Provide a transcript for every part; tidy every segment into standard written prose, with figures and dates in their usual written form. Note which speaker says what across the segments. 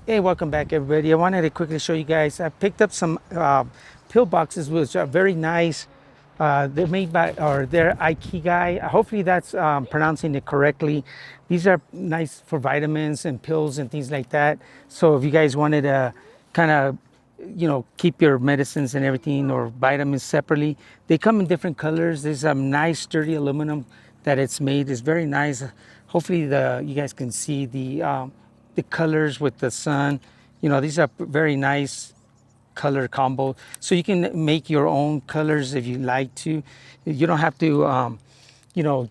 Speaker 1: Hey, welcome back, everybody. I wanted to quickly show you guys. I picked up some pill boxes, which are very nice. They're made by, or they're IKIGAI. Hopefully, that's pronouncing it correctly. These are nice for vitamins and pills and things like that. So, if you guys wanted to kind of, keep your medicines and everything or vitamins separately, they come in different colors. There's a nice, sturdy aluminum that it's made. It's very nice. Hopefully, you guys can see the colors with the sun. These are very nice color combo. So you can make your own colors if you like to. You don't have to,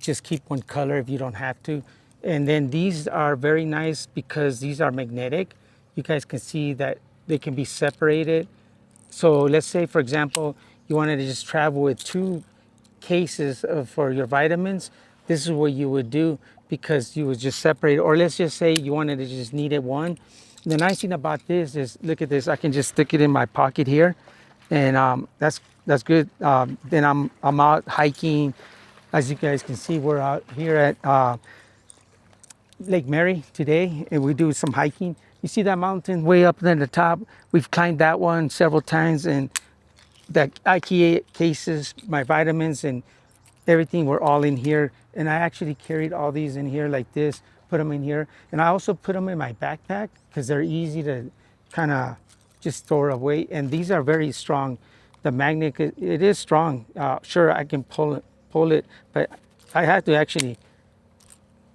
Speaker 1: just keep one color if you don't have to. And then these are very nice because these are magnetic. You guys can see that they can be separated. So let's say, for example, you wanted to just travel with two cases for your vitamins. This is what you would do because you would just separate. Or let's just say you wanted to just need it one. The nice thing about this is, look at this. I can just stick it in my pocket here, and that's good. Then I'm out hiking. As you guys can see, we're out here at Lake Mary today, and we do some hiking. You see that mountain way up there at the top? We've climbed that one several times, and the IKEA cases, my vitamins, and everything were all in here. And I actually carried all these in here like this, put them in here. And I also put them in my backpack because they're easy to kind of just store away. And these are very strong. The magnet, it is strong. Sure, I can pull it, but I have to actually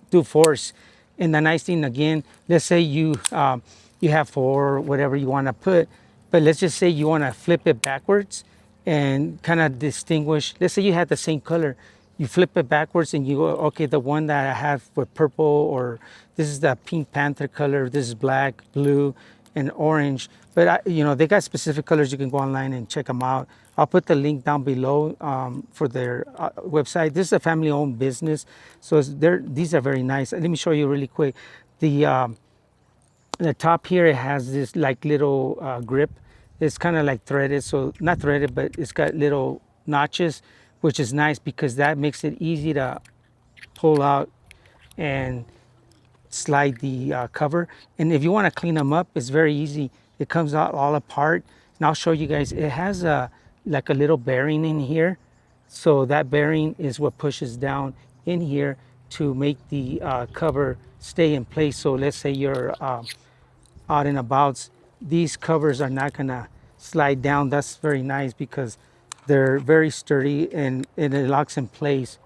Speaker 1: do force. And the nice thing again, let's say you have four, whatever you want to put, but let's just say you want to flip it backwards and kind of distinguish. Let's say you had the same color, you flip it backwards and you go, okay, the one that I have with purple, or this is the Pink Panther color, this is black, blue, and orange. But they got specific colors. You can go online and check them out. I'll put the link down below for their website. This is a family-owned business, so these are very nice. Let me show you really quick. The top here, it has this like little grip. It's kind of like threaded, so not threaded, but it's got little notches, which is nice because that makes it easy to pull out and slide the cover. And if you want to clean them up, it's very easy. It comes out all apart. And I'll show you guys. It has like a little bearing in here. So that bearing is what pushes down in here to make the cover stay in place. So let's say you're out and about, these covers are not gonna slide down. That's very nice because they're very sturdy and it locks in place.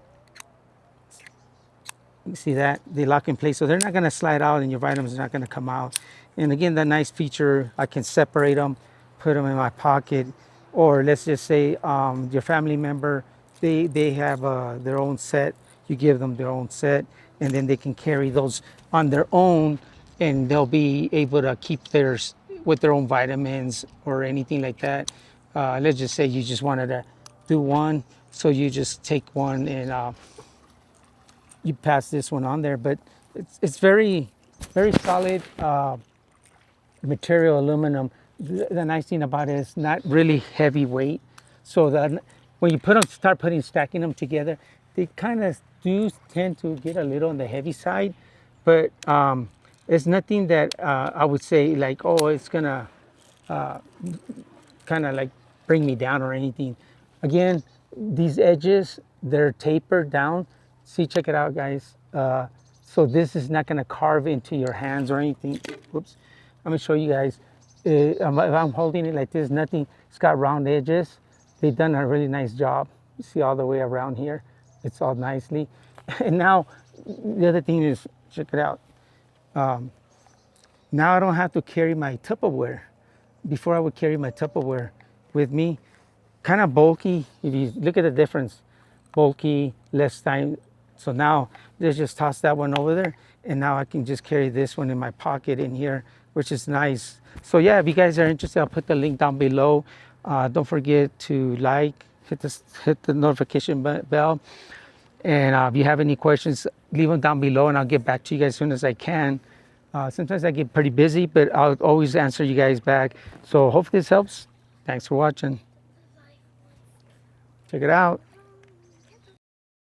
Speaker 1: You see that? They lock in place, so they're not gonna slide out and your vitamins are not gonna come out. And again, that nice feature, I can separate them, put them in my pocket, or let's just say your family member, they have their own set. You give them their own set, and then they can carry those on their own, and they'll be able to keep theirs with their own vitamins or anything like that. Let's just say you just wanted to do one, so you just take one and you pass this one on there. But it's very, very solid material, aluminum. The nice thing about it is not really heavy weight, so that when you stacking them together, they kind of do tend to get a little on the heavy side. But it's nothing that I would say like, oh, it's gonna kind of like bring me down or anything. Again, these edges, they're tapered down. See, check it out, guys. So this is not gonna carve into your hands or anything. Whoops. I'm gonna show you guys. If I'm holding it like this, nothing. It's got round edges. They've done a really nice job. You see all the way around here. It's all nicely. And now, the other thing is, check it out. Now I don't have to carry my Tupperware. Before I would carry my Tupperware with me, kind of bulky. If you look at the difference, bulky, less time. So now let's just toss that one over there, and now I can just carry this one in my pocket in here, which is nice. So yeah, if you guys are interested, I'll put the link down below. Don't forget to hit the notification bell, and if you have any questions, leave them down below, and I'll get back to you guys as soon as I can. Sometimes I get pretty busy, but I'll always answer you guys back. So hope this helps. Thanks for watching. Check it out.